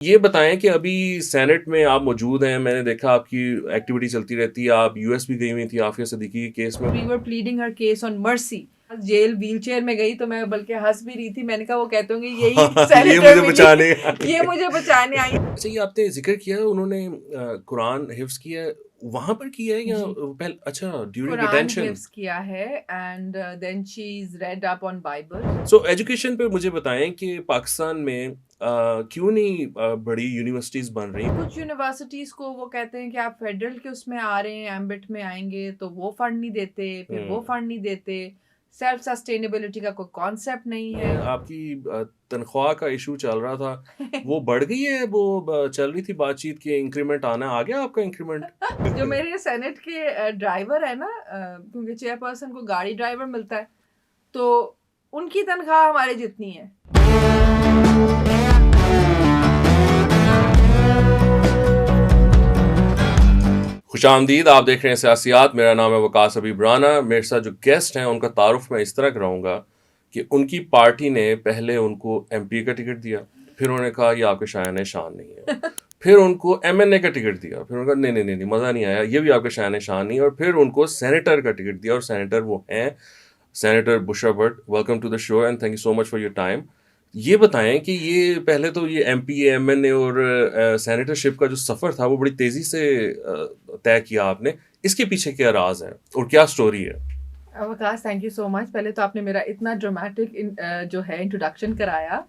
ये बताएँ कि अभी सेनेट में आप मौजूद हैं, मैंने देखा आपकी एक्टिविटी चलती रहती है, आप यूएस भी गई हुई थी आफिया सिद्दीकी के केस में। We were pleading her case on mercy. Jail wheelchair में गई तो मैं बल्कि हंस भी रही थी, मैंने कहा वो कहते होंगे यही ये सेनेटर मुझे मिली, बचाने आई ये है। मुझे बचाने आई। अच्छा ये आपने ज़िक्र किया उन्होंने कुरान हिफ्ज़ किया है, वहाँ पर किया है या जी, अच्छा ड्यूरिंग कुरान डिटेंशन? हिफ्स किया है and then she is read up on Bible. So education पे मुझे बताएँ कि पाकिस्तान में क्यों नहीं बड़ी यूनिवर्सिटीज़ बन रही? कुछ यूनिवर्सिटीज को वो कहते हैं कि आप फेडरल के उसमें आ रहे हैं, एम्बिट में आएंगे तो वो फंड नहीं देते, फिर वो हुँ। फंड नहीं देते। सेल्फ सस्टेनेबिलिटी का कोई कॉन्सेप्ट नहीं है। आपकी तनख्वाह का इश्यू चल रहा था, वो बढ़ गई है? वो चल रही थी बातचीत कि इंक्रीमेंट आ गया आपका इंक्रीमेंट? जो मेरे सेनेट के ड्राइवर है ना, क्योंकि चेयरपर्सन को गाड़ी ड्राइवर मिलता है, तो उनकी तनख्वाह हमारे जितनी है। खुशामदीद, आप देख रहे हैं सियासियात, मेरा नाम है वकास हबीब राना। मेरे साथ जो गेस्ट हैं उनका तारुफ मैं इस तरह कराऊंगा कि उनकी पार्टी ने पहले उनको एमपी का टिकट दिया, फिर उन्होंने कहा ये आपके शान शान नहीं है, फिर उनको एमएनए का टिकट दिया, फिर उन्होंने कहा नहीं नहीं नहीं नहीं, मज़ा नहीं आया, ये भी आपके शान शान नहीं है, और फिर उनको सेनेटर का टिकट दिया, और सेनेटर वो हैं senator Bushra Bhatt. Welcome to the show and thank you so much for your time. ये बताएं कि ये पहले तो ये एमपी एमएनए और सेनेटरशिप का जो सफ़र था वो बड़ी तेज़ी से तय किया आपने, इसके पीछे क्या राज है और क्या स्टोरी है? अवकाश, थैंक यू सो मच। पहले तो आपने मेरा इतना ड्रामेटिक जो है इंट्रोडक्शन कराया।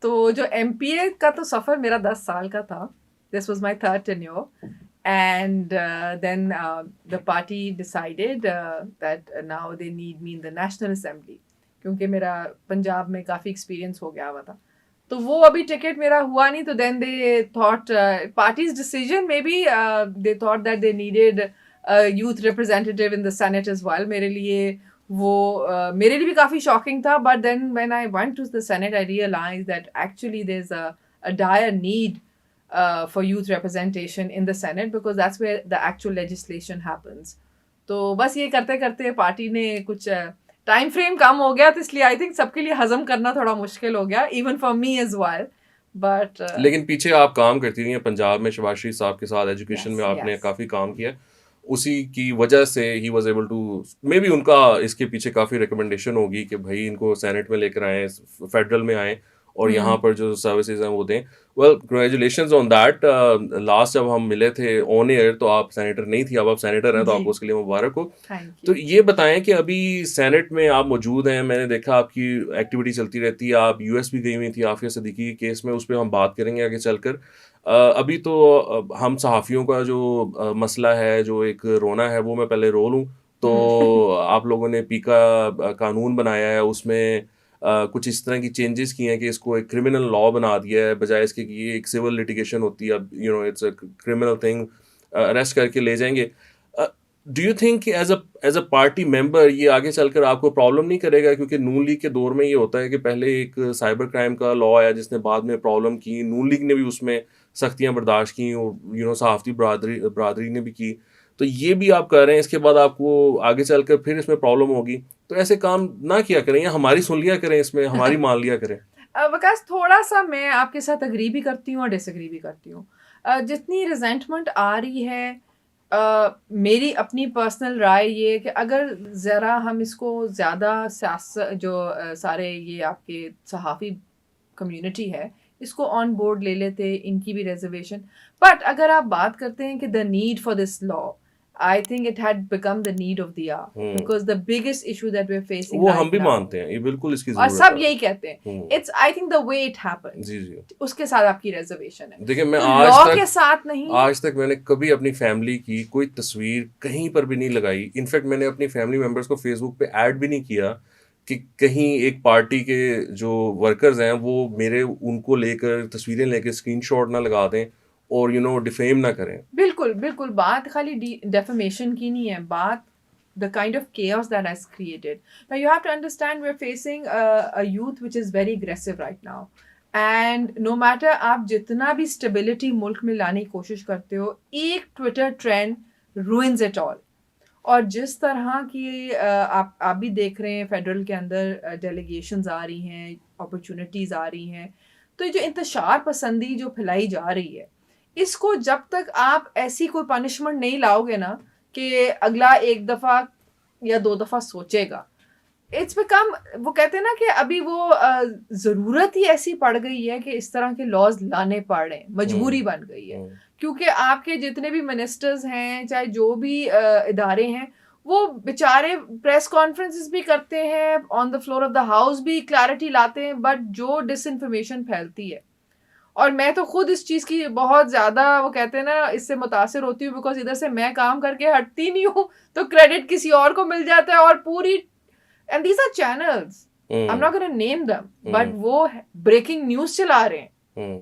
तो जो एमपीए का तो सफ़र मेरा 10 साल का था। This was my third tenure and then the party decided that now they need me in the national assembly, क्योंकि मेरा पंजाब में काफ़ी एक्सपीरियंस हो गया हुआ था। तो वो अभी टिकट मेरा हुआ नहीं, तो then they thought party's decision maybe they thought that they needed youth representative in the senate as well. वो मेरे लिए भी काफ़ी शॉकिंग था, but then when I went to the senate I realise that actually there is a dire need for youth representation in the Senate, because that's where the actual legislation happens. तो बस ये करते करते party ने कुछ time frame कम हो गया, तो इसलिए आई थिंक सबके लिए हजम करना थोड़ा मुश्किल हो गया, even for me as well. But लेकिन पीछे आप काम करती रही हैं पंजाब में शहबाज शरीफ साहब के साथ, एजुकेशन यस में आपने यस काफ़ी काम किया। उसी की वजह से ही was able to, maybe उनका इसके पीछे काफ़ी रिकमेंडेशन होगी कि भाई इनको सेनेट में लेकर आएँ, फेडरल में आएँ और यहाँ पर जो सर्विसेज हैं वो दें। Well congratulations on that. Last जब हम मिले थे ऑन एयर तो आप सेनेटर नहीं थी, अब आप सेनेटर हैं, तो जी, आपको उसके लिए मुबारक हो। थैंक तो यू। ये बताएं कि अभी सेनेट में आप मौजूद हैं, मैंने देखा आपकी एक्टिविटी चलती रहती है, आप यूएस भी गई हुई थी आफिया सिद्दीकी के केस में, उस पर हम बात करेंगे आगे चलकर। अभी तो हम सहाफ़ियों का जो मसला है, जो एक रोना है, वो मैं पहले रो लूँ। तो आप लोगों ने पीका कानून बनाया है, उसमें कुछ इस तरह की चेंजेस किए हैं कि इसको एक क्रिमिनल लॉ बना दिया है, बजाय इसके कि ये एक सिविल लिटिगेशन होती है। अब it's a criminal thing, arrest करके ले जाएंगे। Do you think as a party member ये आगे चलकर आपको प्रॉब्लम नहीं करेगा? क्योंकि नून लीग के दौर में ये होता है कि पहले एक साइबर क्राइम का लॉ आया जिसने बाद में प्रॉब्लम की, नून लीग ने भी उसमें सख्तियां बर्दाश्त की और सहाफ़ती बरादरी बरादरी ने भी की। तो ये भी आप कर रहे हैं, इसके बाद आपको आगे चलकर फिर इसमें प्रॉब्लम होगी। तो ऐसे काम ना किया करें, या हमारी सुन लिया करें, इसमें हमारी मान लिया करें। विकास, थोड़ा सा मैं आपके साथ अग्री भी करती हूँ और डिसएग्री भी करती हूँ। जितनी रिजेंटमेंट आ रही है, मेरी अपनी पर्सनल राय ये है कि अगर ज़रा हम इसको ज़्यादा जो सारे ये आपके सहाफ़ी कम्युनिटी है, इसको ऑन बोर्ड ले लेते, इनकी भी रिजर्वेशन। बट अगर आप बात करते हैं कि the need for this law, I think it had become the need of the hour, hmm, because the biggest issue that we are facing वो हम राइट भी नाउ, मानते हैं, ये बिल्कुल इसकी और ज़रूरत सब है। यही कहते हैं, it's I think the way it happened, जी जी। उसके साथ आपकी रिजर्वेशन है। देखिए मैं तो लॉ के साथ नहीं है। आज तक मैंने कभी अपनी फैमिली की कोई तस्वीर कहीं पर भी नहीं लगाई। इनफैक्ट मैंने अपनी फैमिली मेंबर्स को फेसबुक पे ऐड भी नहीं किया कि कहीं एक पार्टी के जो वर्कर्स हैं वो मेरे उनको लेकर तस्वीरें लेकर स्क्रीनशॉट ना लगा दें और डिफेम ना करें। बिल्कुल बिल्कुल, बात खाली डेफेमेशन की नहीं है, बात the kind of chaos that has created. Now you have to understand we're facing a youth which is very aggressive right now. And no matter आप जितना भी stability मुल्क में लाने की कोशिश करते हो, एक Twitter trend ruins it all. और जिस तरह की आप भी देख रहे हैं फेडरल के अंदर डेलीगेशंस आ रही हैं, अपॉर्चुनिटीज़ आ रही हैं, तो ये जो इंतशार पसंदी जो फैलाई जा रही है, इसको जब तक आप ऐसी कोई पनिशमेंट नहीं लाओगे ना कि अगला एक दफ़ा या 2 दफ़ा सोचेगा, इट्स बिकम, वो कहते हैं ना कि अभी वो ज़रूरत ही ऐसी पड़ गई है कि इस तरह के लॉज लाने पड़ रहे हैं, मजबूरी हम्म, बन गई है। हम्म, क्योंकि आपके जितने भी मिनिस्टर्स हैं, चाहे जो भी इदारे हैं, वो बेचारे प्रेस कॉन्फ्रेंसेस भी करते हैं, on the floor of the house भी क्लैरिटी लाते हैं, बट जो डिसइंफॉर्मेशन फैलती है, और मैं तो खुद इस चीज़ की बहुत ज़्यादा, वो कहते हैं ना, इससे मुतासिर होती हूँ, बिकॉज इधर से मैं काम करके हटती नहीं हूँ, तो क्रेडिट किसी और को मिल जाता है, और पूरी, and these are channels, I am not gonna name them, but वो ब्रेकिंग न्यूज़ चला रहे हैं, हम्म,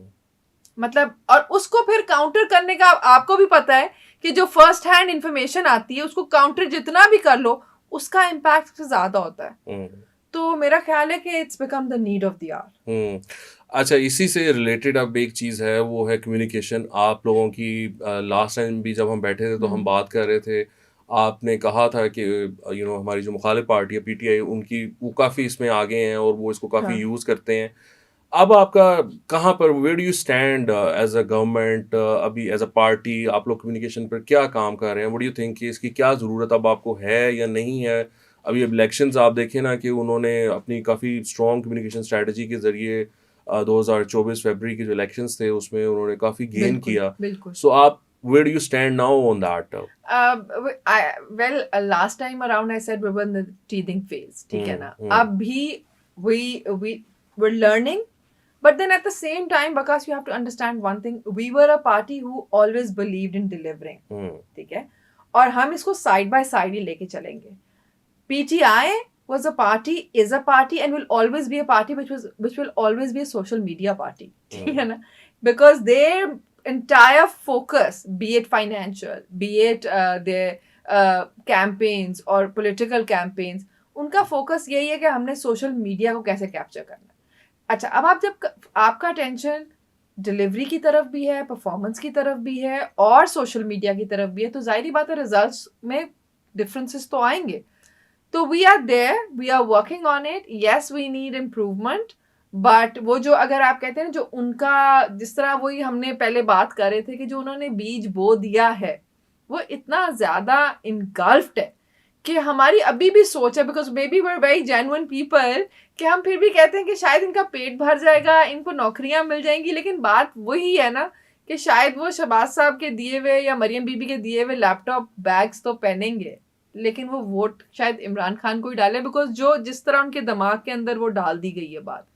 मतलब, और उसको फिर काउंटर करने का आपको भी पता है कि जो फर्स्ट हैंड इंफॉर्मेशन आती है, उसको काउंटर जितना भी कर लो, उसका इम्पैक्ट सबसे ज़्यादा होता है। हम्म, तो मेरा ख्याल है कि it's become the need of the hour. अच्छा, इसी से रिलेटेड अब एक चीज़ है, वो है कम्युनिकेशन। आप लोगों की लास्ट टाइम भी जब हम बैठे थे तो हम बात कर रहे थे, आपने कहा था कि हमारी जो मुखालिफ पार्टी है पीटीआई, उनकी वो काफ़ी इसमें आगे हैं और वो इसको काफ़ी हाँ। यूज़ करते हैं। अब आपका कहाँ पर, where do you stand as a government, अभी एज अ पार्टी आप लोग कम्युनिकेशन पर क्या काम कर रहे हैं? व्हाट डू यू थिंक कि इसकी क्या ज़रूरत अब आपको है या नहीं है? अभी इलेक्शंस आप देखें ना कि उन्होंने अपनी काफ़ी स्ट्रॉन्ग कम्युनिकेशन स्ट्रेटजी के ज़रिए 2024 फरवरी के जो इलेक्शंस थे उसमें उन्होंने काफ़ी गेन बिल्कुल, किया। बिल्कुल। सो आप where do you stand now on that? Well, last time around I said we were in the teething phase, ठीक है ना? हम्म, अब भी we were learning, but then at the same time, because you have to understand one thing, we were a party who always believed in delivering, हम्म, ठीक है? और हम इसको साइड बाय साइड ही लेके चलेंगे। PTI was a party, is a party, and will always be a party which will always be a social media party, ठीक है ना? Because their entire focus, be it financial, be it their campaigns or political campaigns, उनका focus यही है कि हमने social media को कैसे कैप्चर करना है। अच्छा, अब आप जब आपका अटेंशन डिलीवरी की तरफ भी है, परफॉर्मेंस की तरफ भी है, और सोशल मीडिया की तरफ भी है, तो जाहिर बात है रिजल्ट्स में डिफरेंसेस तो आएंगे। तो we are there, we are working on it, yes we need improvement, but वो जो, अगर आप कहते हैं ना, जो उनका, जिस तरह वही हमने पहले बात कर रहे थे कि जो उन्होंने बीज बो दिया है, वो इतना ज़्यादा इनगल्फ्ड है कि हमारी अभी भी सोच है, because may be were very genuine people, कि हम फिर भी कहते हैं कि शायद इनका पेट भर जाएगा, इनको नौकरियां मिल जाएंगी, लेकिन बात वही है ना कि शायद वो शहबाज साहब के दिए हुए या मरियम बीबी के दिए हुए लैपटॉप बैग्स तो पहनेंगे, लेकिन वो वोट शायद इमरान खान को ही डाले, बिकॉज जो जिस तरह उनके दिमाग के अंदर वो डाल दी गई है बात।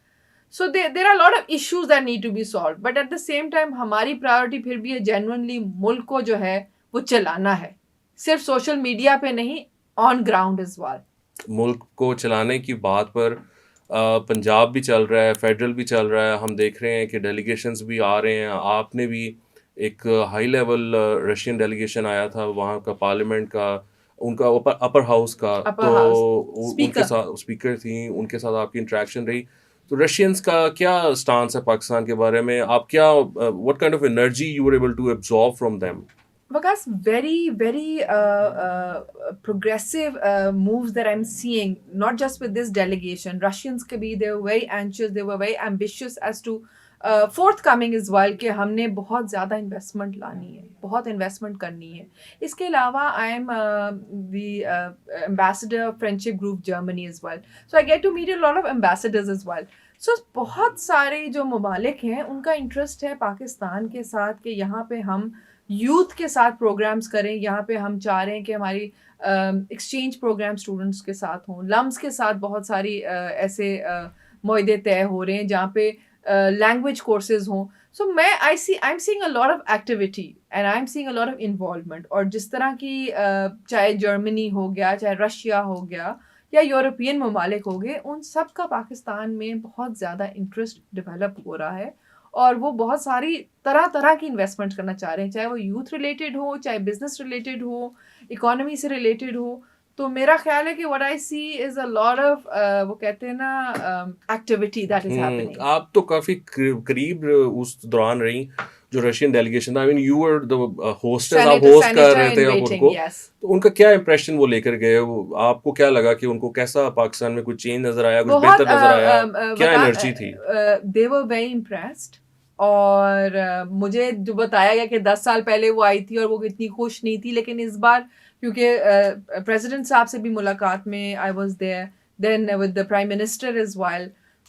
So there are lot of issues that need to be solve, but at the same time हमारी प्रायोरिटी फिर भी है जेन्युइनली मुल्क को जो है वो चलाना है, सिर्फ सोशल मीडिया पे नहीं, ऑन ग्राउंड इज वेल। मुल्क को चलाने की बात पर पंजाब भी चल रहा है, फेडरल भी चल रहा है, हम देख रहे हैं कि डेलीगेशंस भी आ रहे हैं। आपने भी एक हाई लेवल रशियन डेलीगेशन आया था वहाँ का, पार्लियामेंट का, उनका अपर हाउस का, अपर तो हाउस उनके स्पीकर। साथ स्पीकर थी, उनके साथ आपकी इंटरेक्शन रही। तो रशियंस का क्या स्टांस है पाकिस्तान के बारे में? आप क्या, what kind of energy you were able to absorb from them? Because very progressive moves that I'm seeing, not just with this delegation. Russians could be, they were very anxious, they were very ambitious as to forthcoming as well, कि हमने बहुत ज़्यादा investment लानी है, बहुत investment करनी है। इसके अलावा आई am the ambassador friendship group Germany as well, so I get to meet a lot of ambassadors as well. So बहुत सारे जो ममालिक हैं उनका इंटरेस्ट है पाकिस्तान के साथ कि यहाँ पे हम यूथ के साथ प्रोग्राम्स करें, यहाँ पे हम चाह रहे हैं कि हमारी एक्सचेंज प्रोग्राम स्टूडेंट्स के साथ हों, लम्स के साथ बहुत सारी ऐसे मुआहदे तय हो रहे हैं जहाँ पे लैंग्वेज कोर्सेज हों। So I am seeing a lot of activity and I am seeing a lot of involvement, और जिस तरह की चाहे जर्मनी हो गया, चाहे रशिया हो गया, या यूरोपियन ममालिक हो गए, उन सब का पाकिस्तान में बहुत ज़्यादा इंटरेस्ट डेवलप हो रहा है, और वो बहुत सारी तरह तरह की इन्वेस्टमेंट करना चाह रहे हैं, चाहे वो यूथ रिलेटेड हो, चाहे बिजनेस रिलेटेड हो, इकोनॉमी से रिलेटेड हो। तो मेरा ख्याल है कि what I see is a lot of, वो कहते हैं ना, एक्टिविटी दैट इज हैपनिंग। आप तो काफ़ी करीब उस दौरान रही जो रशियन डेलीगेशन था, I mean you were the hostess, आप Senator, होस्ट कर senator रहे थे in आप waiting, उनको, yes. तो उनका क्या इंप्रेशन वो लेकर गए? वो आपको क्या लगा कि उनको कैसा पाकिस्तान में कुछ चेंज नज़र आया, कुछ बहुत बेहतर नज़र आया? क्या एनर्जी थी? दे वर वेरी इम्प्रेस्ड। और मुझे जो बताया गया कि 10 साल पहले वो आई थी और वो इतनी खुश नहीं थी, लेकिन इस बार क्योंकि प्रेसिडेंट साहब से भी मुलाकात में I was there, then with the prime minister is well,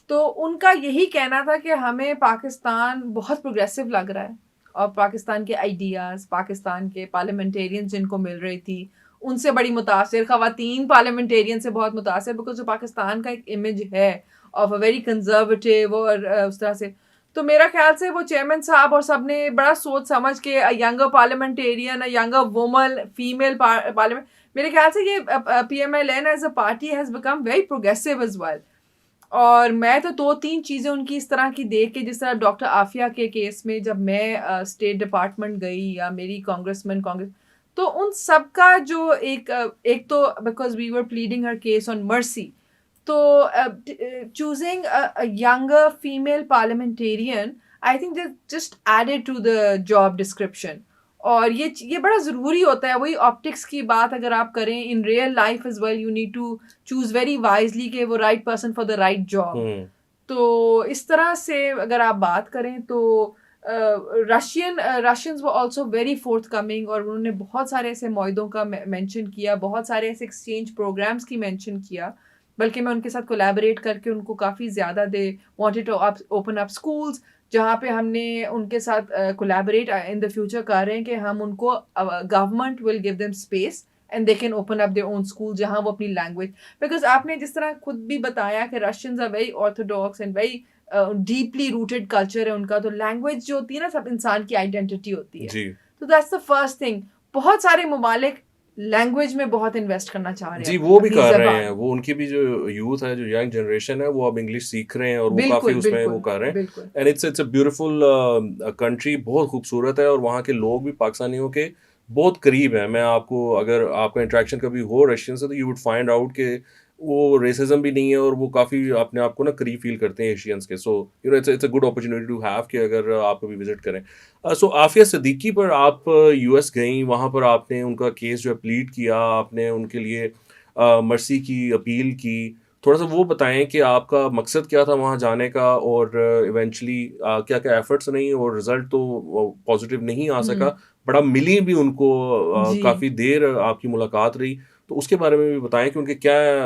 तो उनका यही कहना था कि हमें पाकिस्तान बहुत प्रोग्रेसिव लग रहा है और पाकिस्तान के आइडियाज़, पाकिस्तान के पार्लियामेंटेरियंस जिनको मिल रही थी उनसे बड़ी मुतासिर, ख़वातीन पार्लियामेंटेरियन से बहुत मुतासिर, बिकॉज जो पाकिस्तान का एक इमेज है ऑफ अ वेरी कंजर्वेटिव और उस तरह से, तो मेरा ख्याल से वो चेयरमैन साहब और सब ने बड़ा सोच समझ के younger parliamentarian, younger woman, female parliament, मेरे ख्याल से ये PMLN as a party has become very progressive as well. और मैं तो 2-3 चीज़ें उनकी इस तरह की देख के, जिस तरह डॉक्टर आफिया के केस में जब मैं स्टेट डिपार्टमेंट गई या मेरी कांग्रेस, तो उन सब का जो एक तो because we were pleading her case on mercy, तो choosing a younger female parliamentarian, I think they just added to the job description. और ये बड़ा ज़रूरी होता है, वही ऑप्टिक्स की बात अगर आप करें in real life as well, you need to choose very wisely कि वो right person for the right job. Hmm. तो इस तरह से अगर आप बात करें तो रशियंस वो ऑल्सो वेरी फोर्थ कमिंग, और उन्होंने बहुत सारे ऐसे मुआहदों का मेंशन किया, बहुत सारे ऐसे एक्सचेंज प्रोग्राम्स की मेंशन किया, बल्कि मैं उनके साथ कोलैबोरेट करके उनको काफ़ी ज़्यादा they wanted to open up schools, जहाँ पे हमने उनके साथ कोलैबोरेट इन द फ्यूचर कर रहे हैं कि हम उनको government will give them space and they can open up their own school जहाँ वो अपनी लैंग्वेज, बिकॉज आपने जिस तरह खुद भी बताया कि Russians are very orthodox and very deeply rooted culture है उनका, तो लैंग्वेज जो होती है ना, सब इंसान की आइडेंटिटी होती है। जी। तो दैट्स द फर्स्ट थिंग। बहुत सारे ममालिक लैंग्वेज में बहुत इन्वेस्ट करना चाह रहे जी, हैं, वो भी अपनी कर रहे हैं। ज़बान। वो उनकी भी जो यूथ है, जो यंग जनरेशन है, वो अब इंग्लिश सीख रहे हैं और वो काफ़ी बिल्कुल, उसमें वो बिल्कुल, कर रहे हैं। बिल्कुल। And it's a beautiful country, बहुत खूबसूरत है और वहाँ के लोग भी पाकिस्तानियों के बहुत करीब हैं। मैं आपको, अगर आपका इंटरेक्शन कभी हो रशियन से, तो यू वुड फाइंड आउट कि वो रेसिज्म भी नहीं है और वो काफ़ी अपने आप को ना करीब फील करते हैं एशियंस के। So you know it's a good opportunity to have कि अगर आप कभी विजिट करें। सो आफिया सिद्दीकी पर आप US गईं, वहाँ पर आपने उनका केस जो है प्लीड किया, आपने उनके लिए मर्सी की अपील की। थोड़ा सा वो बताएं कि आपका मकसद क्या था वहाँ जाने का, और इवेंचुअली क्या क्या एफर्ट्स नहीं, और रिजल्ट तो पॉजिटिव नहीं आ सका, हुँ, बड़ा मिली भी उनको, जी। काफ़ी देर आपकी मुलाकात रही, तो उसके बारे में भी बताएं कि उनके क्या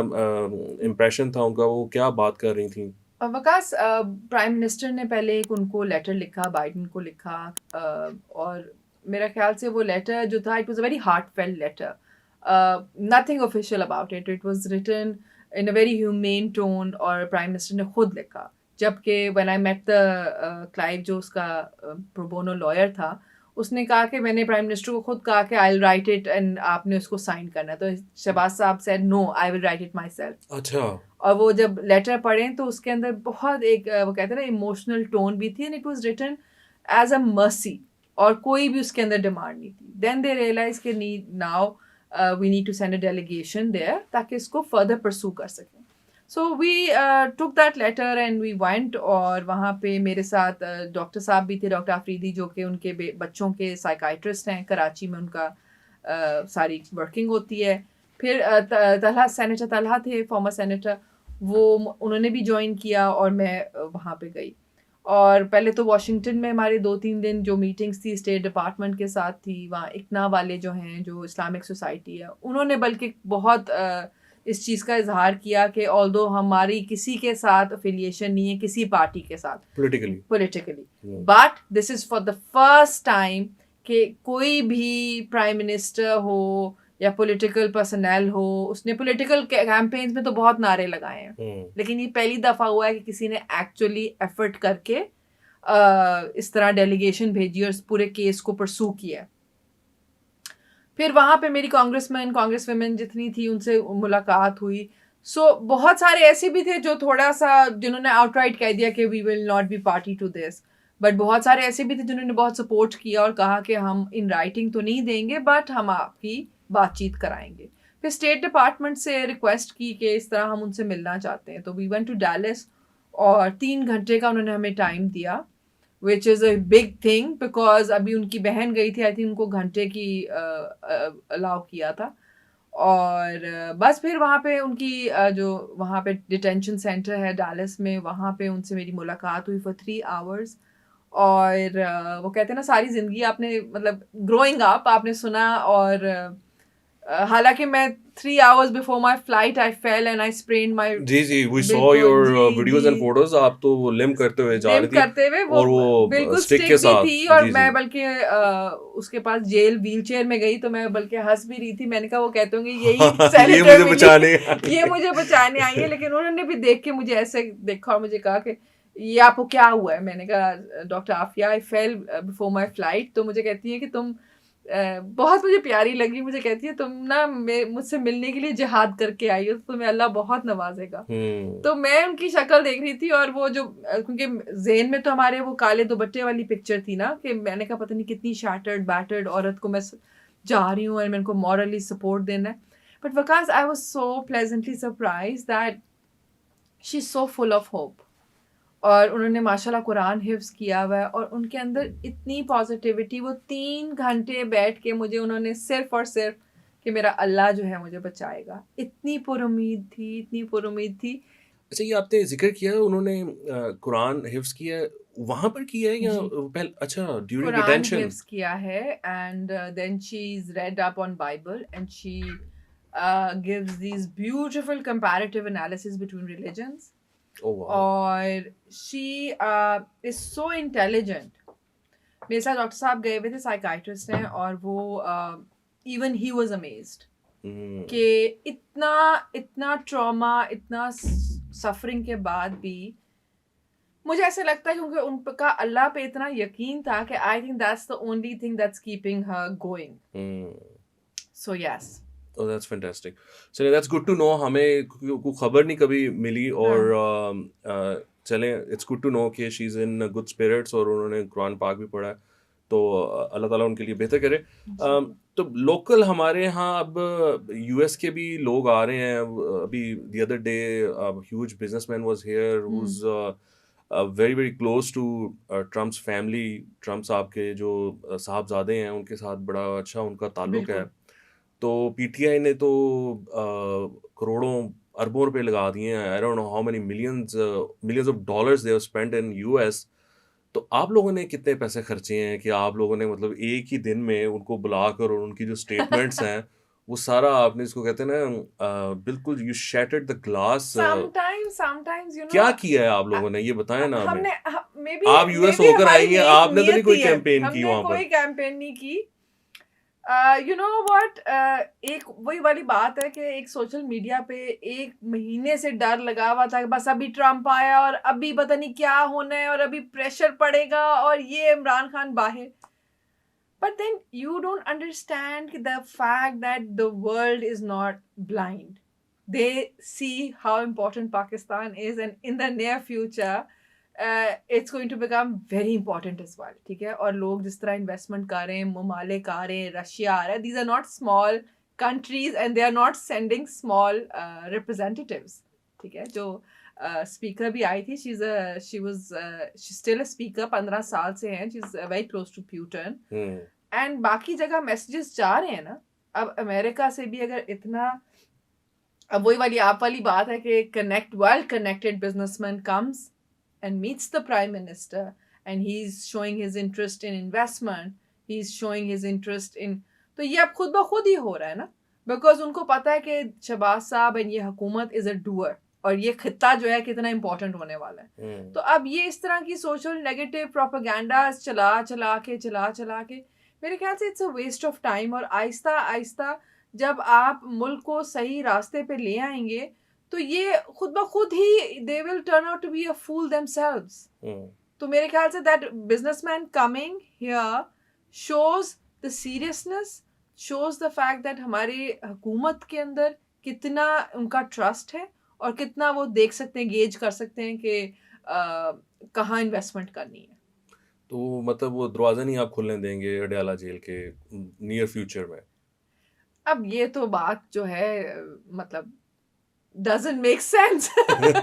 इम्प्रेशन था उनका, वो क्या बात कर रही थी। वकास, प्राइम मिनिस्टर ने पहले एक उनको लेटर लिखा, बाइडेन को लिखा, और मेरा ख्याल से वो लेटर जो था, it was a very heartfelt letter, nothing official about it, it was written in a very humane tone, और प्राइम मिनिस्टर ने खुद लिखा। जबकि when I met the Clive, जो उसका प्रो बोनो लॉयर था, उसने कहा कि मैंने प्राइम मिनिस्टर को खुद कहा कि I will write it and आपने उसको साइन करना है, तो शहबाज साहब said no, I will write it myself. अच्छा। और वो जब लेटर पढ़ें तो उसके अंदर बहुत एक वो कहते हैं ना इमोशनल टोन भी थी, and it was written as a mercy, और कोई भी उसके अंदर डिमांड नहीं थी। देन दे रियलाइज के need now we need to send a delegation there ताकि इसको फर्दर परसू कर सकें। So we took that letter and we went, और वहाँ पे मेरे साथ डॉक्टर साहब भी थे, डॉक्टर आफरीदी, जो कि उनके बच्चों के साइकाइट्रिस्ट हैं, कराची में उनका सारी वर्किंग होती है। फिर तलहा, सेनेटर तलहा थे, फॉर्मर सेनेटर, वो उन्होंने भी ज्वाइन किया और मैं वहाँ पे गई। और पहले तो वाशिंगटन में हमारे 2-3 दिन जो मीटिंग्स थी स्टेट डिपार्टमेंट के साथ थी, वहाँ इकना वाले जो हैं, जो इस्लामिक सोसाइटी है, उन्होंने बल्कि बहुत इस चीज़ का इजहार किया कि ऑल्दो हमारी किसी के साथ अफिलिएशन नहीं है, किसी पार्टी के साथ politically. Politically, but this is for the first time कि कोई भी प्राइम मिनिस्टर हो या पॉलिटिकल पर्सनल हो, उसने पॉलिटिकल कैंपेन्स में तो बहुत नारे लगाए हैं, लेकिन ये पहली दफ़ा हुआ है कि किसी ने एक्चुअली एफर्ट करके इस तरह डेलीगेशन भेजी और इस पूरे केस को परसू किया। फिर वहाँ पे मेरी कांग्रेसमैन, कांग्रेस वेमेन जितनी थी, उनसे मुलाकात हुई। सो बहुत सारे ऐसे भी थे जो थोड़ा सा, जिन्होंने आउटराइट कह दिया कि we will not be party to this, but बहुत सारे ऐसे भी थे जिन्होंने बहुत सपोर्ट किया और कहा कि हम इन राइटिंग तो नहीं देंगे, बट हम आपकी बातचीत कराएंगे। फिर स्टेट डिपार्टमेंट से रिक्वेस्ट की कि इस तरह हम उनसे मिलना चाहते हैं, तो वी वेंट टू डैलस, और 3 घंटे का उन्होंने हमें टाइम दिया। विच is a big thing, because अभी उनकी बहन गई थी, आई थिंक उनको घंटे की अलाउ किया था। और बस फिर वहाँ पे उनकी जो वहाँ पे डिटेंशन सेंटर है डैलस में, वहाँ पे उनसे मेरी मुलाकात हुई फॉर 3 आवर्स। और वो कहते हैं ना, सारी ज़िंदगी आपने मतलब ग्रोइंग अप आपने सुना। और हालांकि मैं 3 hours before my flight I fell and I sprained my, जी, जी, वी सॉ बिल्कुल योर जी वीडियोज़ एंड जी, फ़ोटोज़। आप तो वो लिम्प करते हुए जा रही लिम्प थी करते हुए वो और वो बिल्कुल स्टिक के स्टिक भी साथ। थी। और जी, जी। मैं बल्कि उसके पास जेल व्हीलचेयर में गई तो मैं बल्कि हंस भी रही थी। मैंने कहा वो कहते होंगे यही ये सेनेटर मुझे मिली, बचाने आई ये है। मुझे बचाने आई है। लेकिन उन्होंने भी देख के मुझे ऐसे देखा और मुझे कहा कि ये आपको क्या हुआ है। मैंने कहा doctor Aafia, I fell before my flight. तो मुझे कहती है कि तुम बहुत मुझे प्यारी लगी। मुझे कहती है तुम ना मुझसे मिलने के लिए जिहाद करके आई हो, तो तुम्हें अल्लाह बहुत नवाजेगा। हुँ। तो मैं उनकी शक्ल देख रही थी और वो जो क्योंकि ज़हन में तो हमारे वो काले दुपट्टे वाली पिक्चर थी ना, कि मैंने कहा पता नहीं कितनी शैटर्ड बैटर्ड औरत को मैं जा रही हूँ और मैं उनको मॉरली सपोर्ट देना है। But Waqas I was so pleasantly surprise that she is so full of hope. और उन्होंने माशाल्लाह कुरान हिफ्ज़ किया हुआ है और उनके अंदर इतनी पॉजिटिविटी। वो 3 घंटे बैठ के मुझे उन्होंने सिर्फ और सिर्फ कि मेरा अल्लाह जो है मुझे बचाएगा, इतनी पुरुमीद थी, इतनी पुरुमीद थी। अच्छा, ये आपने ज़िक्र किया उन्होंने कुरान हिफ्ज़ किया है, वहाँ पर किया है या जी, अच्छा ड्यूरिंग कुरान डिटेंशन? हिफ्ज़ किया है। And then she is read up on Bible and she gives these beautiful comparative analysis between religions. Oh wow! और शी इज़ सो इंटेलिजेंट। मेरे साथ डॉक्टर साहब गए हुए थे, साइकाइट्रिस्ट हैं, और वो इवन ही वाज अमेज्ड हुँ। कि इतना इतना ट्रॉमा, इतना सफरिंग के बाद भी मुझे ऐसे लगता है क्योंकि उनका अल्लाह पे इतना यकीन था कि I think that's the only thing that's keeping her going. Hmm. So yes. Oh, that's fantastic. चलिए, दैट्स गुड टू नो। हमें को खबर नहीं कभी मिली और हाँ चलें, इट्स गुड टू नो कि she is in good spirits और उन्होंने कुरान पाक भी पढ़ा है। तो अल्लाह ताला उनके लिए बेहतर करे। इंशाल्लाह। तो लोकल हमारे यहाँ अब यूएस के भी लोग आ रहे हैं। अभी the other day huge businessman was here who hmm. Is very very close to Trump's family. Trump साहब के जो साहबजादे हैं उनके साथ बड़ा अच्छा उनका ताल्लुक है। बिल्कुल। तो पीटीआई ने तो करोड़ों अरबों रुपए लगा दिए हैं। I don't know how many millions millions of dollars they have spent in US. तो आप लोगों ने कितने पैसे खर्चे हैं कि आप लोगों ने मतलब एक ही दिन में उनको बुलाकर और उनकी जो स्टेटमेंट्स हैं वो सारा आपने इसको कहते हैं ना बिल्कुल you shattered the glass. Sometimes क्या किया है आप लोगों ने ये बताएं ना हमें। हमने मे बी आप यूएस होकर हमारी आई हैं, आपने तो नहीं कोई नियति है। कैंपेन की हमने वहां कोई पर। कैंपेन नहीं की। यू नो व्हाट, एक वही वाली बात है कि एक सोशल मीडिया पे 1 महीने से डर लगा हुआ था कि बस अभी ट्रम्प आया और अभी पता नहीं क्या होना है और अभी प्रेशर पड़ेगा और ये इमरान खान बाहर। But then you don't understand the fact that the world is not blind. They see how important Pakistan is, and in the near future, it's going to become very important as well. ठीक है? और लोग जिस तरह investment कर रहे हैं, ममालिक आ रहे हैं, रशिया आ रहा है, these are not small countries and they are not sending small representatives. ठीक है? जो स्पीकर भी आई थी, शी स्टिल अ स्पीकर, 15 साल से हैं, she is very close to Putin. Hmm. And बाकी जगह मैसेजेस जा रहे हैं ना। अब अमेरिका से भी अगर इतना, अब वही वाली आप वाली बात है कि connect well connected businessman comes and meets the prime minister and he is showing his interest in investment, he is showing his interest in, तो ये अब खुद ब खुद ही हो रहा है ना। बिकॉज उनको पता है कि शहबाज साहब एंड ये हुकूमत इज अ डूअर और ये खिता जो है कितना इंपॉर्टेंट होने वाला है। हम्म। तो अब ये इस तरह की सोशल नेगेटिव प्रोपागेंडा चला के मेरे ख्याल से it's a waste of time. और आहिस्ता आहिस्ता जब आप मुल्क को सही रास्ते पे ले आएंगे तो ये खुद ब खुद ही they will turn out to be a fool themselves. Hmm. तो मेरे ख्याल से that businessman coming here shows the seriousness, shows the fact that हमारी हुकूमत के अंदर कितना उनका ट्रस्ट है और कितना वो देख सकते हैं, गेज कर सकते हैं कि कहाँ इन्वेस्टमेंट करनी है। तो मतलब वो दरवाज़ा नहीं आप खुलने देंगे अडयाला जेल के नियर फ्यूचर में? अब ये तो बात जो है मतलब doesn't make sense. नहीं,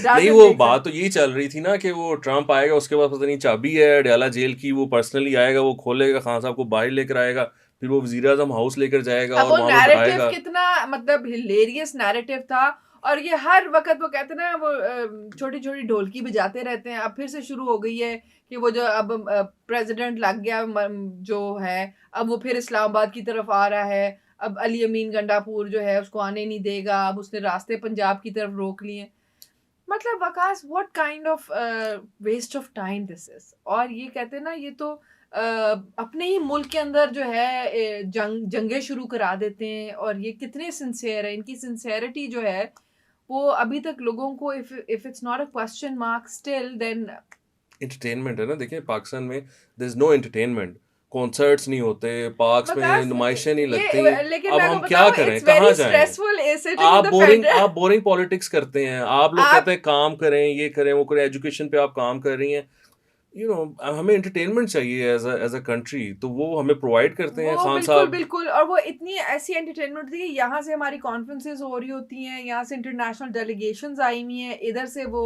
Doesn't वो make बात sense. तो यही चल रही थी ना कि वो ट्रम्प आएगा, उसके पास पता नहीं चाबी है अडयाला जेल की, वो पर्सनली आएगा, वो खोलेगा, खान साहब को बाहर लेकर आएगा, फिर वो वजीर आजम हाउस लेकर जाएगा अब और वो वहां पे नैरेटिव बिठाएगा। कितना मतलब हिलेरियस नैरेटिव था। और ये हर वक्त वो कहते हैं ना, वो छोटी छोटी ढोलकी बजाते रहते हैं। अब फिर से शुरू हो गई है कि वो जो अब प्रेसिडेंट लग गया जो है, अब वो फिर इस्लामाबाद की तरफ आ रहा है। अब अली अमीन गंडापुर जो है उसको आने नहीं देगा, अब उसने रास्ते पंजाब की तरफ रोक लिए। मतलब Waqas, what kind of waste of time this is. और ये कहते हैं ना, ये तो अपने ही मुल्क के अंदर जो है जंगे शुरू करा देते हैं। और ये कितने सिंसियर है, इनकी सिंसियरिटी जो है वो अभी तक लोगों को, if it's not a question mark still, then entertainment है ना, देखिए पाकिस्तान में there is no entertainment, concerts नहीं होते, पार्क्स में वकास नुमाइशें नहीं लगती। ये, लेकिन अब मैं हम आपको क्या बताऊं, करें, इट्स कहाँ वेरी जाएं? Stressful sitting in the federal. आप बोरिंग पॉलिटिक्स करते हैं, आप लोग आप कहते हैं काम करें, ये करें, वो करें, एजुकेशन पे आप काम कर रही हैं। हमें एंटरटेनमेंट चाहिए एज अ कंट्री, तो वो हमें प्रोवाइड करते हैं वो खान बिल्कुल साहब। बिल्कुल। और वो इतनी ऐसी एंटरटेनमेंट थी कि यहाँ से हमारी कॉन्फ्रेंसेस हो रही होती हैं, यहाँ से इंटरनेशनल डेलीगेशंस आई हुई हैं, इधर से वो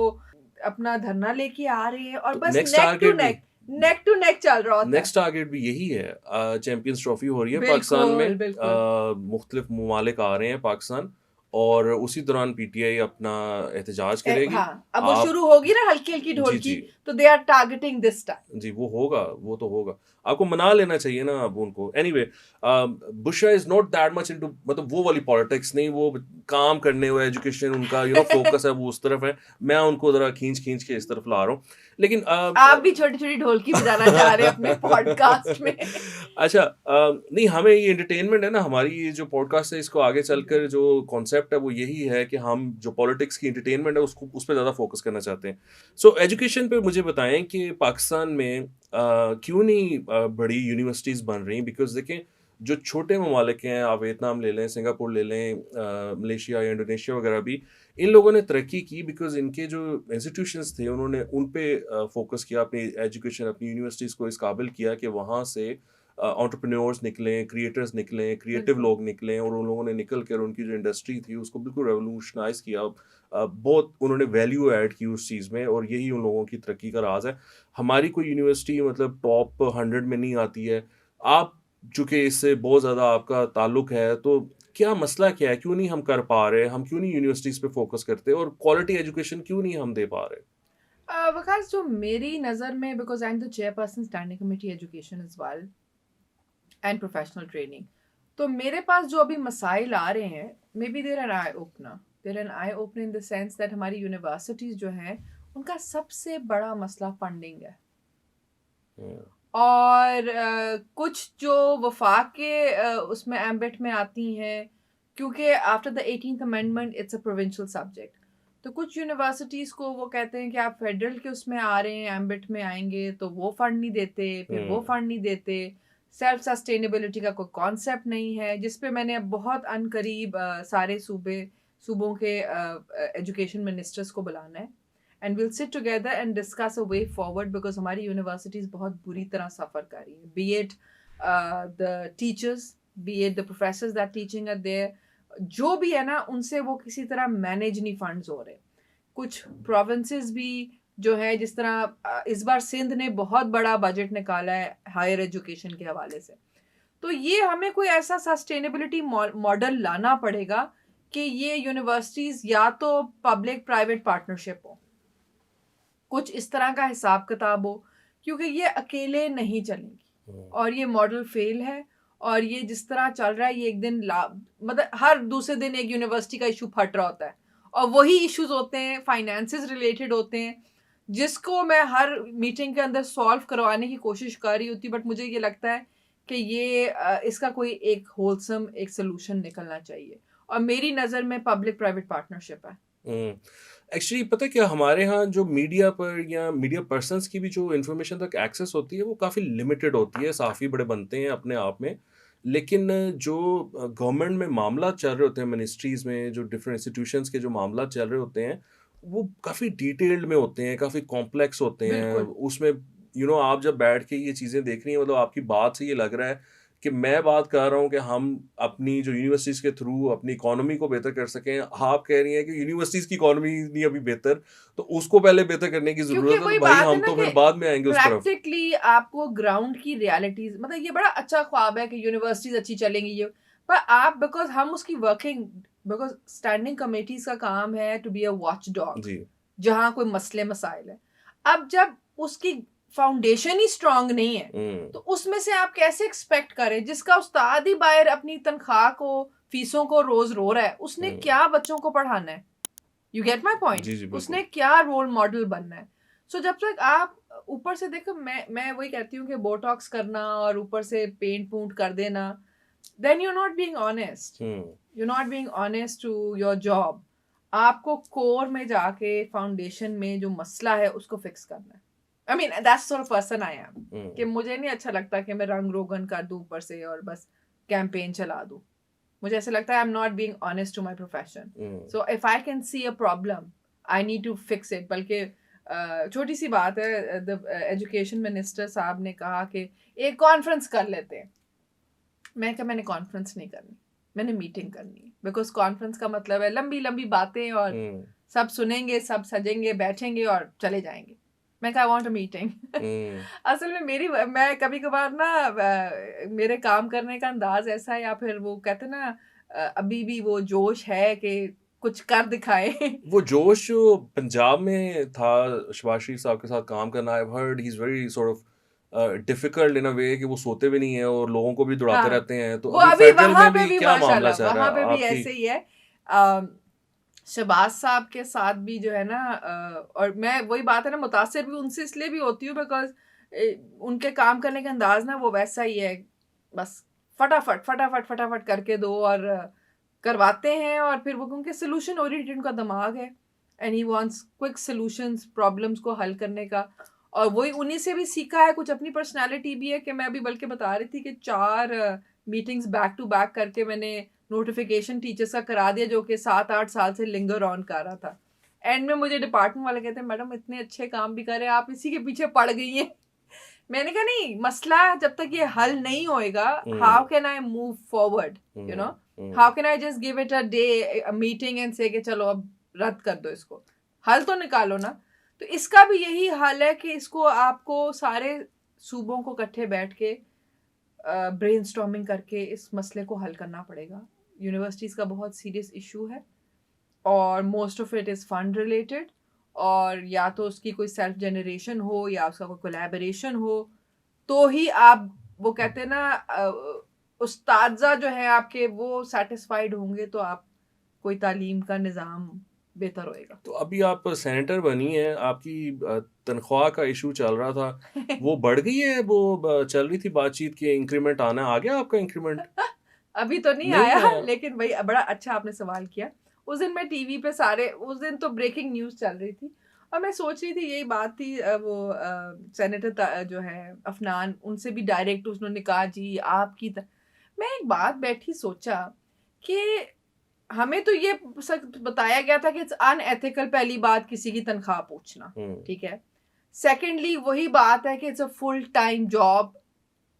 अपना धरना लेके आ रहे हैं और तो बस नेक्स्ट टारगेट भी नेक टू नेक चल रहा होता है। नेक्स्ट टारगेट भी यही है। चैंपियंस ट्रॉफी हो रही है पाकिस्तान में, बिल्कुल बिल्कुल। मुख्तलिफ ममालिक आ रहे हैं पाकिस्तान, और उसी दौरान पीटीआई अपना एहतजाज करेगी। हाँ, अब वो आप शुरू होगी ना हल्की हल्की जी ढोलकी। जी तो they are targeting this time. जी, वो होगा, वो तो होगा। आपको मना लेना चाहिए ना अब उनको। Anyway, Bushra is not that much into, मतलब वो वाली पॉलिटिक्स नहीं, वो काम करने, वो एजुकेशन उनका फोकस है, वो उस तरफ है। मैं उनको जरा खींच खींच के इस तरफ ला रहा हूँ, लेकिन आप भी छोटी छोटी ढोलकी बजाना चाह रहे हैं अपने पॉडकास्ट में। अच्छा, नहीं, हमें ये एंटरटेनमेंट है ना, हमारी ये जो पॉडकास्ट है, इसको आगे चलकर जो कॉन्सेप्ट है वो यही है कि हम जो पॉलिटिक्स की एंटरटेनमेंट है उसको, उस पर ज़्यादा फोकस करना चाहते हैं। सो एजुकेशन पे मुझे बताएं कि पाकिस्तान में क्यों नहीं बड़ी यूनिवर्सिटीज़ बन रही? बिकॉज देखें, जो छोटे ममालिक हैं, आप वियतनाम ले लें, सिंगापुर ले लें, मलेशिया या इंडोनेशिया वगैरह भी, इन लोगों ने तरक्की की बिकॉज इनके जो इंस्टीट्यूशंस थे, उन्होंने उन पे फोकस किया, अपनी एजुकेशन, अपनी यूनिवर्सिटीज़ को इस काबिल किया कि वहाँ से एंटरप्रेन्योर्स निकलें, क्रिएटर्स निकलें, क्रिएटिव बिल्कुल। लोग निकलें, और उन लोगों ने निकल कर उनकी जो इंडस्ट्री थी उसको बिल्कुल रेवोल्यूशनाइज किया। बहुत उन्होंने वैल्यू ऐड की उस चीज़ में, और यही उन लोगों की तरक्की का राज है। हमारी कोई यूनिवर्सिटी मतलब टॉप 100 में नहीं आती है। आप चूंकि इससे बहुत ज़्यादा आपका ताल्लुक है, तो क्या मसला क्या है? क्यों नहीं हम कर पा रहे? हम क्यों नहीं यूनिवर्सिटीज़ पे फोकस करते, और क्वालिटी एजुकेशन क्यों नहीं हम दे पा रहे? वकास, जो मेरी नज़र में, because I am the chairperson standing committee education as well and professional training, तो मेरे पास जो अभी मसाइल आ रहे हैं, may be there an eye opener. There an eye opener in the sense that हमारी यूनिवर्सिटीज़ जो हैं उनका सबसे बड़ा मसला फंडिंग है। हम्म, और कुछ जो वफाक के उसमें एम्बिट में आती हैं, क्योंकि after the 18th amendment it's a provincial subject. तो कुछ यूनिवर्सिटीज़ को वो कहते हैं कि आप फेडरल के उसमें आ रहे हैं, एम्बिट में आएंगे, तो वो फंड नहीं देते, फिर वो हम्म, फंड नहीं देते। सेल्फ सस्टेनेबिलिटी का कोई कॉन्सेप्ट नहीं है, जिस पे मैंने अब बहुत अनकरीब सारे सूबों के एजुकेशन मिनिस्टर्स को बुलाना है, and will sit together and discuss a way forward. Because हमारी यूनिवर्सिटीज़ बहुत बुरी तरह सफ़र कर रही हैं, be it the teachers, be it the professors that teaching are there, जो भी है ना, उनसे वो किसी तरह मैनेज नहीं फंड्स हो रहे। कुछ प्रोविंसेस भी जो है, जिस तरह इस बार सिंध ने बहुत बड़ा बजट निकाला है हायर एजुकेशन के हवाले से। तो ये हमें कोई ऐसा सस्टेनेबिलिटी मॉडल लाना पड़ेगा कि ये यूनिवर्सिटीज़ या तो पब्लिक प्राइवेट पार्टनरशिप हो, कुछ इस तरह का हिसाब किताब हो, क्योंकि ये अकेले नहीं चलेंगी। हम्म, और ये मॉडल फेल है। और ये जिस तरह चल रहा है, ये एक दिन मतलब हर दूसरे दिन एक यूनिवर्सिटी का इशू फट रहा होता है, और वही इश्यूज होते हैं, फाइनेंसेस रिलेटेड होते हैं, जिसको मैं हर मीटिंग के अंदर सॉल्व करवाने की कोशिश कर रही होती। बट मुझे ये लगता है कि ये इसका कोई एक होलसम एक सोल्यूशन निकलना चाहिए, और मेरी नज़र में पब्लिक प्राइवेट पार्टनरशिप है। एक्चुअली पता है क्या, हमारे यहाँ जो मीडिया पर या मीडिया पर्सन्स की भी जो इन्फॉर्मेशन तक एक्सेस होती है वो काफ़ी लिमिटेड होती है। साफ़ी बड़े बनते हैं अपने आप में, लेकिन जो गवर्नमेंट में मामला चल रहे होते हैं, मिनिस्ट्रीज़ में जो डिफरेंट इंस्टीट्यूशंस के जो मामला चल रहे होते हैं, वो काफ़ी डिटेल्ड में होते हैं, काफ़ी कॉम्प्लेक्स होते हैं। बिल्कुल। उसमें आप जब बैठ के ये चीज़ें देख रही हैं, मतलब आपकी बात से ये लग रहा है कि मैं बात कर रहा हूँ कि हम अपनी जो यूनिवर्सिटीज के थ्रू अपनी इकोनॉमी को बेहतर कर सकें, आप कह रही हैं कि यूनिवर्सिटीज की इकोनॉमी नहीं अभी बेहतर, तो उसको पहले बेहतर करने की क्योंकि जरूरत है, तो वही भाई बात है हम ना तो कि फिर बाद में आएंगे उस तरफ। प्रैक्टिकली आपको ग्राउंड की रियलिटीज, मतलब ये बड़ा अच्छा ख्वाब है कि यूनिवर्सिटीज अच्छी चलेंगी ये, पर आप बिकॉज हम उसकी वर्किंग, बिकॉज स्टैंडिंग कमेटीज का काम है to be a watchdog, जी। जहां कोई मसले मसाइल है। अब जब उसकी फाउंडेशन ही स्ट्रांग नहीं है, तो उसमें से आप कैसे एक्सपेक्ट करें, जिसका उस्ताद ही बाहर अपनी तनख्वाह को, फीसों को रोज रो रहा है, उसने क्या बच्चों को पढ़ाना है? You get my point? जी जी उसने बिल्कुल। क्या रोल मॉडल बनना है? सो जब तक आप ऊपर से देखो, मैं वही कहती हूँ कि बोटॉक्स करना और ऊपर से पेंट पूंट कर देना, then you not being honest, you not being honest to your job. आपको कोर में जाके फाउंडेशन में जो मसला है उसको फिक्स करना है। I mean that's sort of person I am, कि मुझे नहीं अच्छा लगता कि मैं रंग रोगन कर दूं ऊपर से और बस कैंपेन चला दूं। मुझे ऐसा लगता है I am not being honest to my profession. So if I can see a problem, I need to fix it. बल्कि छोटी सी बात है, द एजुकेशन मिनिस्टर साहब ने कहा कि एक कॉन्फ्रेंस कर लेते हैं। मैंने कॉन्फ्रेंस नहीं करनी, मैंने मीटिंग करनी है, बिकॉज कॉन्फ्रेंस का मतलब है लंबी लंबी बातें और सब सुनेंगे, सब सजेंगे, बैठेंगे और चले जाएंगे। मैं कहा आई वांट अ मीटिंग। असल में मैं कभी कभार ना मेरे काम करने का अंदाज ऐसा है, या फिर वो कहते ना अभी भी वो जोश है कि कुछ कर दिखाए। वो जोश जो पंजाब में था शहबाज शरीफ साहब के साथ काम करना, I heard he is very sort of difficult in a way कि वो सोते भी नहीं है और लोगों को भी दौड़ाते हाँ, रहते हैं, तो वो अभी अभी फेडरल वहां में पे भी भी क्या मामला माशाल्लाह चल रहा वहां पे है भी आपकी? ऐसे ही है। अम, शहबाज साहब के साथ भी जो है ना, और मैं वही बात है ना, मुतासिर भी उनसे इसलिए भी होती हूँ बिकॉज उनके काम करने का अंदाज ना वो वैसा ही है, बस फटाफट फटाफट फटाफट करके दो और करवाते हैं। और फिर वो, क्योंकि सोल्यूशन ओरिएंटेड उनका दिमाग है, and he wants quick solutions problems को हल करने का। और वही उन्हीं से भी सीखा है, कुछ अपनी पर्सनालिटी भी है कि मैं अभी बल्कि बता रही थी कि 4 मीटिंग्स बैक टू बैक करके मैंने नोटिफिकेशन टीचर्स का करा दिया, जो कि 7-8 साल से लिंगर ऑन कर रहा था। एंड में मुझे डिपार्टमेंट वाले कहते हैं मैडम इतने अच्छे काम भी कर रहे हैं, आप इसी के पीछे पड़ गई हैं। मैंने कहा नहीं, मसला जब तक ये हल नहीं होएगा, how can I move forward, you know, how can I just give it a day meeting and से कि चलो अब रद्द कर दो इसको, हल तो निकालो ना। तो इसका भी यही हाल है कि इसको आपको सारे सूबों को इकट्ठे बैठ के ब्रेनस्टॉर्मिंग करके इस मसले को हल करना पड़ेगा। यूनिवर्सिटीज़ का बहुत सीरियस इशू है और most of it is fund related, और या तो उसकी कोई सेल्फ जनरेशन हो या उसका कोई कोलैबोरेशन हो, तो ही आप, वो कहते हैं ना उस्तादजा जो है आपके वो सेटिस्फाइड होंगे, तो आप कोई तालीम का निज़ाम बेहतर होएगा। तो अभी आप सेनेटर बनी हैं, आपकी तनख्वाह का इशू चल रहा था, वो बढ़ गई है? वो चल रही थी बातचीत कि इंक्रीमेंट आना, आ गया आपका इंक्रीमेंट? अभी तो नहीं नहीं आया, आया? लेकिन भाई बड़ा अच्छा आपने सवाल किया। उस दिन मैं टीवी पे सारे, उस दिन तो ब्रेकिंग न्यूज़ चल रही थी और मैं सोच रही थी यही बात थी, वो सेनेटर जो है अफनान, उनसे भी डायरेक्ट उन्होंने कहा जी आपकी मैं एक बात बैठी सोचा कि हमें तो ये सच बताया गया था कि इट्स अनएथिकल, पहली बात किसी की तनख्वाह पूछना, ठीक है। सेकेंडली वही बात है कि it's a full time job,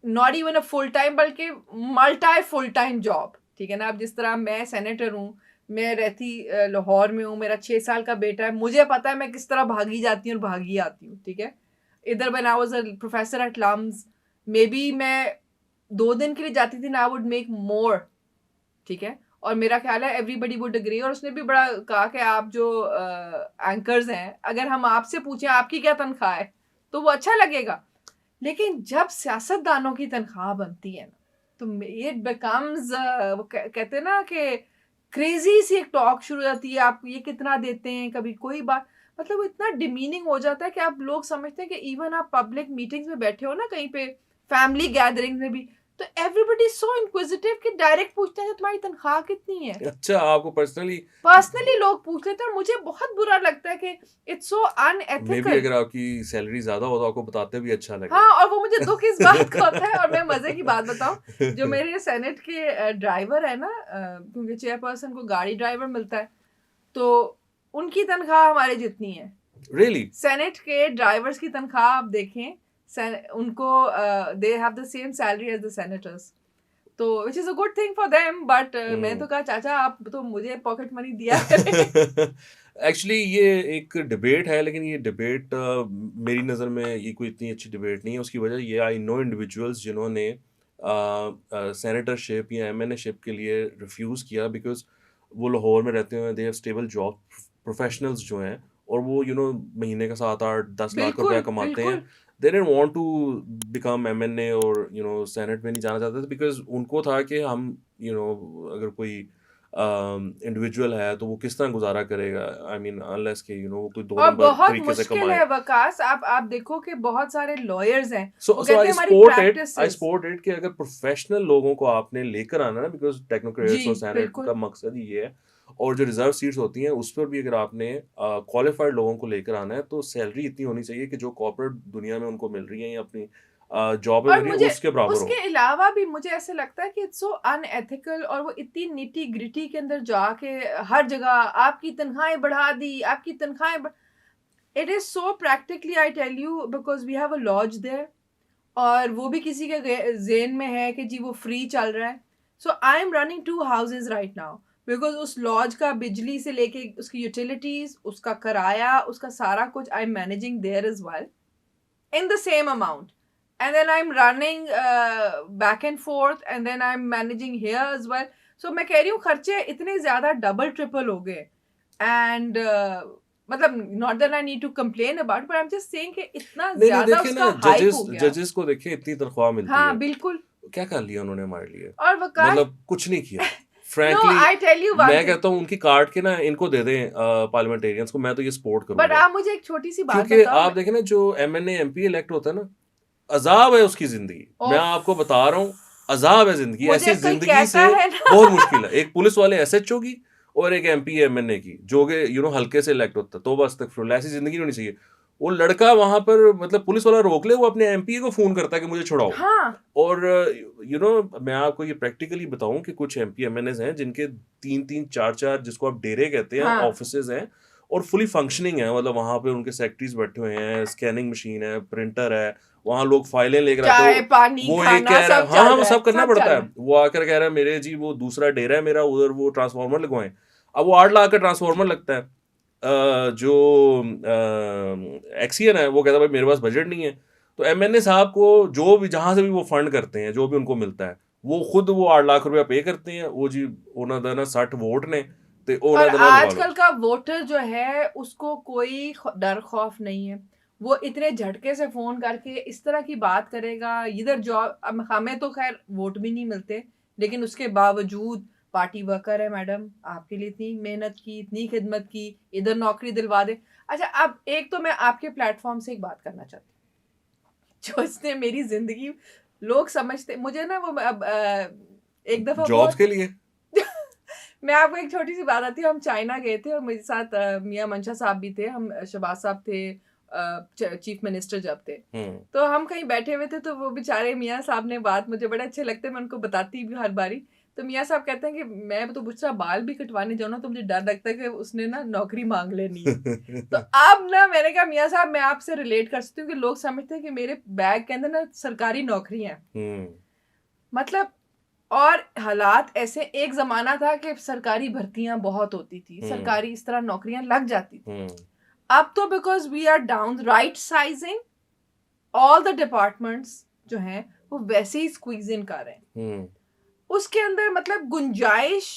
not even a full time बल्कि मल्टी फुल टाइम जॉब, ठीक है ना। अब जिस तरह मैं सेनेटर हूँ, मैं रहती लाहौर में हूँ, मेरा 6 साल का बेटा है, मुझे पता है मैं किस तरह भागी जाती हूँ और भागी आती हूँ, ठीक है। इधर when I was a professor at LUMS, may be मैं 2 दिन के लिए जाती थी ना, आई वुड मेक मोर, ठीक है। और मेरा ख्याल है एवरीबडी वुड एग्री, और उसने भी बड़ा कहा कि आप जो एंकर्स हैं, अगर हम आपसे पूछें आपकी क्या तनख्वाह है तो वो अच्छा लगेगा। लेकिन जब सियासतदानों की तनख्वाह बनती है ना, तो इट बिकम्स, वो कहते हैं ना कि क्रेजी सी एक टॉक शुरू हो जाती है, आप ये कितना देते हैं, कभी कोई बात, मतलब वो इतना डिमीनिंग हो जाता है कि आप लोग समझते हैं कि इवन आप पब्लिक मीटिंग्स में बैठे हो ना, कहीं पे फैमिली गैदरिंग में भी, तो एवरीबडी सो इंक्विजिटिव कि डायरेक्ट पूछते हैं कि तुम्हारी तनख्वाह कितनी है। अच्छा, आपको पर्सनली? पर्सनली लोग पूछ लेते हैं और मुझे बहुत बुरा लगता है कि it's so may be unethical. अगर आपकी सैलरी ज़्यादा हो तो आपको बताते भी अच्छा हाँ, लगेगा। और वो मुझे दुःख इस बात का होता है, और मैं मज़े की बात बताऊँ, जो मेरे सेनेट के ड्राइवर है ना, क्योंकि चेयरपर्सन को गाड़ी ड्राइवर मिलता है, तो उनकी तनख्वाह हमारे जितनी है। रियली? सेनेट के ड्राइवर्स की तनख्वाह आप देखें, उनको they have the same salary as the senators. तो which is a good thing for them, but मैंने तो कहा चाचा आप तो मुझे पॉकेट मनी दिया करें। एक्चुअली ये एक डिबेट है, लेकिन ये डिबेट मेरी नज़र में ये कोई इतनी अच्छी डिबेट नहीं है। उसकी वजह ये, आई नो इंडिविजुअल्स जिन्होंने सेनेटरशिप या एमएनएशिप के लिए रिफ्यूज़ किया, बिकॉज़ वो लाहौर में रहते हैं, they have stable job, professionals जो हैं, और वो महीने का 7-8-10 लाख रुपया बिल्कुल, कमाते हैं। बिल्कुल। They didn't want to become MNA और सेनेट में नहीं जाना चाहते थे, बिकॉज़ उनको था कि हम अगर कोई इंडिविजुअल है तो वो किस तरह गुज़ारा करेगा, आई मीन अनलेस कि वो कोई 2 और नंबर बहुत तरीके से मुश्किल कमाए। है वकास, आप देखो कि बहुत सारे लॉयर्स हैं, सो वो सो कहते आई हैं हमारी support it, I practices. Support it कि अगर प्रोफेशनल लोगों को आपने लेकर आना ना, बिकॉज़ जी, टेक्नोक्रेट्स और सेनेट बिल्कुल। का मकसद ही ये है, और जो रिजर्व सीट्स होती हैं उस पर भी अगर आपने क्वालिफाइड लोगों को लेकर आना है, तो सैलरी इतनी होनी चाहिए कि जो कॉर्पोरेट दुनिया में उनको मिल रही है या अपनी जॉब में मिल और रही है मुझे उसके बराबर उसके हो। अलावा भी मुझे ऐसे लगता है कि इट्स सो अनएथिकल, और वो इतनी निटी-ग्रिटी के अंदर जाके हर जगह आपकी तनख्वाहें बढ़ा दी, आपकी तनख्वाहें ब it is so practically, I tell you, because we have a laws there, और वो भी किसी के ज़ेन में है कि जी वो फ्री चल रहा है। So I am running 2 houses right now, because उस लॉज का बिजली से लेके उसकी यूटिलिटीज़, उसका किराया, उसका सारा कुछ I am managing there as well in the same amount, and then I'm running back and forth, and then I'm managing here as well. So मैं कह रही हूँ खर्चे इतने ज़्यादा डबल ट्रिपल हो गए, and मतलब not that I need to complain about, but I'm just saying कि इतना नहीं, नहीं, ज़्यादा देखिए उसका ना, हाइप हो जजेस गया। जजेस को देखिए, इतनी तनख्वाह मिलती हाँ, है। बिल्कुल। क्या कर लिया उन्होंने हमारे लिए? और वकाश मतलब कुछ नहीं किया। No, frankly I tell you one मैं थिंग, कहता हूँ उनकी काट के ना इनको दे दें पार्लियामेंटेरियंस को, मैं तो ये सपोर्ट बट करूँगा। आप मुझे एक छोटी सी बात क्योंकि बताओ। आप देखें ना, जो एमएनए एमपी इलेक्ट होता है ना, अज़ाब है उसकी ज़िंदगी। मैं ओफ, आपको बता रहा हूँ, अज़ाब है ज़िंदगी। मुझे ऐसी कोई ज़िंदगी कहता से है बहुत ना मुश्किल है। एक पुलिस वाले एसएचओ की और एक एमपी एमएनए की, जो कि हल्के से इलेक्ट होता है। तौबा अस्तगफिरुल्लाह, ऐसी ज़िंदगी नहीं होनी चाहिए। वो लड़का वहाँ पर, मतलब पुलिस वाला रोक ले, वो अपने एमपी को फ़ोन करता है कि मुझे छुड़ाओ। हाँ, और मैं आपको ये प्रैक्टिकली बताऊँ कि कुछ एमपी एमएनएज़ हैं जिनके 3-3 4-4, जिसको आप डेरे कहते हैं, हाँ, ऑफिसेज़ हैं, और फुली फंक्शनिंग है। मतलब वहाँ पे उनके सेक्रेटरीज़ बैठे हुए हैं, स्कैनिंग मशीन है, प्रिंटर है, वहाँ लोग फाइलें लेकर आते हो। चाय, पानी, वो एक खाना कह रहा है, सब हाँ, हाँ, चल वो रहा है, सब करना सब पड़ता चल है। रहा है। वो आकर कह रहा है, मेरे जी वो दूसरा डेरा है मेरा, उधर वो ट्रांसफार्मर लगवाएँ। अब वो 8 लाख का ट्रांसफार्मर लगता है। जो एक्सियन है, वो कहता है भाई मेरे पास बजट नहीं है। तो एमएनए साहब को जो भी, जहाँ से भी वो फंड करते हैं, जो भी उनको मिलता है, वो खुद वो 8 लाख रुपया पे करते हैं। वो जी उन्होंने देना 60 वोट ने, ते और उन्होंने देना लगा लो। आजकल का वोटर जो है उसको कोई डर खौफ नहीं है, वो इतने झटके से फोन करके इस तरह की बात करेगा। इधर जॉब, हमें तो खैर वोट भी नहीं मिलते, लेकिन उसके बावजूद पार्टी वर्कर है मैडम, आपके लिए इतनी मेहनत की, इतनी खिदमत की, इधर नौकरी दिलवा दे। अच्छा, अब एक तो मैं आपके प्लेटफॉर्म से एक बात करना चाहती हूँ, जो इसने मेरी जिंदगी, लोग समझते मुझे ना, वो अब एक दफा जॉब्स बहुत के लिए। मैं आपको एक छोटी सी बात आती है। हम चाइना गए थे और मेरे साथ मियां मंशा साहब भी थे, हम शहबाज साहब थे, चीफ मिनिस्टर जब थे। हम्म। तो हम कहीं बैठे हुए थे, तो वो बेचारे मियां साहब ने बात, मुझे बड़े अच्छे लगते हैं, मैं उनको बताती भी हर बारी। तो मियां साहब कहते हैं कि मैं तो बुछरा बाल भी कटवाने जाऊँ ना, तो मुझे डर लगता है कि उसने ना नौकरी मांग लेनी है। तो अब ना मैंने कहा मियां साहब, मैं आपसे रिलेट कर सकती हूँ कि लोग समझते हैं कि मेरे बैग के अंदर ना सरकारी नौकरी है, मतलब। और हालात ऐसे, एक ज़माना था कि सरकारी भर्तियां बहुत होती थी, सरकारी इस तरह नौकरियां लग जाती थी। अब तो because we are down right sizing, all the departments जो हैं वो वैसे ही स्क्वीज इन कर रहे हैं। उसके अंदर मतलब गुंजाइश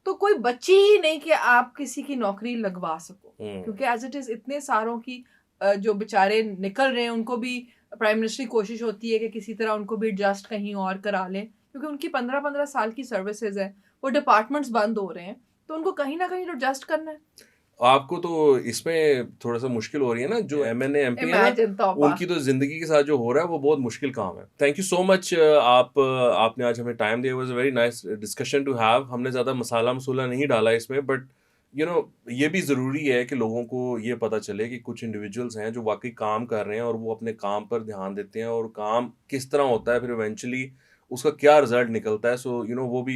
तो कोई बची ही नहीं कि आप किसी की नौकरी लगवा सको, क्योंकि एज इट इज इतने सारों की जो बेचारे निकल रहे हैं, उनको भी प्राइम मिनिस्टर की कोशिश होती है कि किसी तरह उनको भी एडजस्ट कहीं और करा लें, क्योंकि उनकी 15-15 साल की सर्विसेज है, वो डिपार्टमेंट्स बंद हो रहे हैं, तो उनको कहीं ना कहीं एडजस्ट करना है। आपको तो इसमें थोड़ा सा मुश्किल हो रही है ना, जो एमएनए एमपी है ना, इमेजिन, तौबा। उनकी तो जिंदगी के साथ जो हो रहा है वो बहुत मुश्किल काम है। थैंक यू सो मच, आपने आज हमें टाइम दिया। Was a very nice discussion to have. हमने ज़्यादा मसाला मसूला नहीं डाला इसमें, बट ये भी ज़रूरी है कि लोगों को ये पता चले कि कुछ इंडिविजुअल्स हैं जो वाकई काम कर रहे हैं और वो अपने काम पर ध्यान देते हैं, और काम किस तरह होता है, फिर इवेंचुअली उसका क्या रिजल्ट निकलता है। सो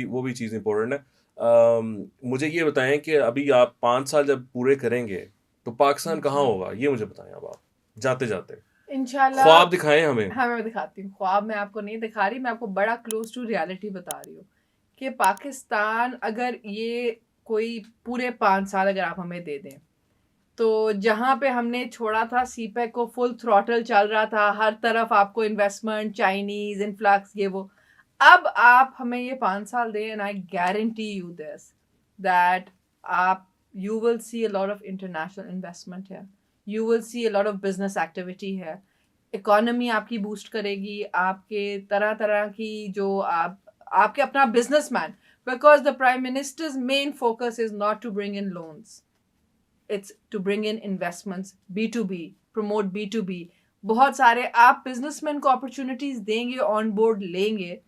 वो भी चीज़ इंपॉर्टेंट है। मुझे ये बताएं कि अभी आप 5 साल जब पूरे करेंगे तो पाकिस्तान कहाँ जी, होगा, ये मुझे बताएं अब आप, जाते जाते। इंशाल्लाह ख्वाब दिखाएं हमें। हाँ मैं दिखाती हूँ, ख्वाब मैं आपको नहीं दिखा रही, मैं आपको बड़ा क्लोज टू रियलिटी बता रही हूँ कि पाकिस्तान अगर ये कोई पूरे 5 साल अगर आप हमें दे दें, तो जहाँ पे हमने छोड़ा था सीपेक को फुल थ्रॉटल चल रहा था, हर तरफ आपको इन्वेस्टमेंट, चाइनीज इन्फ्लक्स, ये वो, अब आप हमें ये 5 साल दें and I guarantee you this that आप you will see a lot of international investment है, you will see a lot of business activity है, इकोनॉमी आपकी बूस्ट करेगी, आपके तरह तरह की जो आपके अपना businessman, because the prime minister's main focus is not to bring in loans, it's to bring in investments, B2B, promote B2B. बहुत सारे आप बिजनेसमैन को अपॉर्चुनिटीज देंगे, ऑन बोर्ड लेंगे,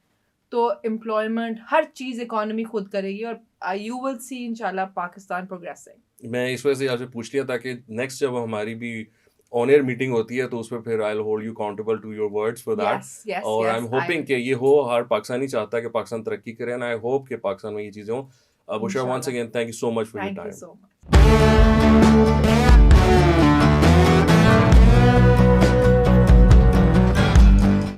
तो एम्प्लॉयमेंट हर चीज इकोनॉमी खुद करेगी और यू विल सी इंशाल्लाह पाकिस्तान प्रोग्रेसिंग। मैं इस वजह से आपसे पूछ लिया था कि नेक्स्ट जब हमारी भी ऑन एयर मीटिंग होती है तो उसमें फिर I will hold you accountable to your words for that. Yes yes और आई एम यस, होपिंग कि ये हो, हर पाकिस्तानी चाहता है कि पाकिस्तान तरक्की करे, एंड आई होप कि पाकिस्तान में ये चीज़ें हों। बुशरा, वंस इंशाल्लाह। Again thank you so much for your thank you time. So much.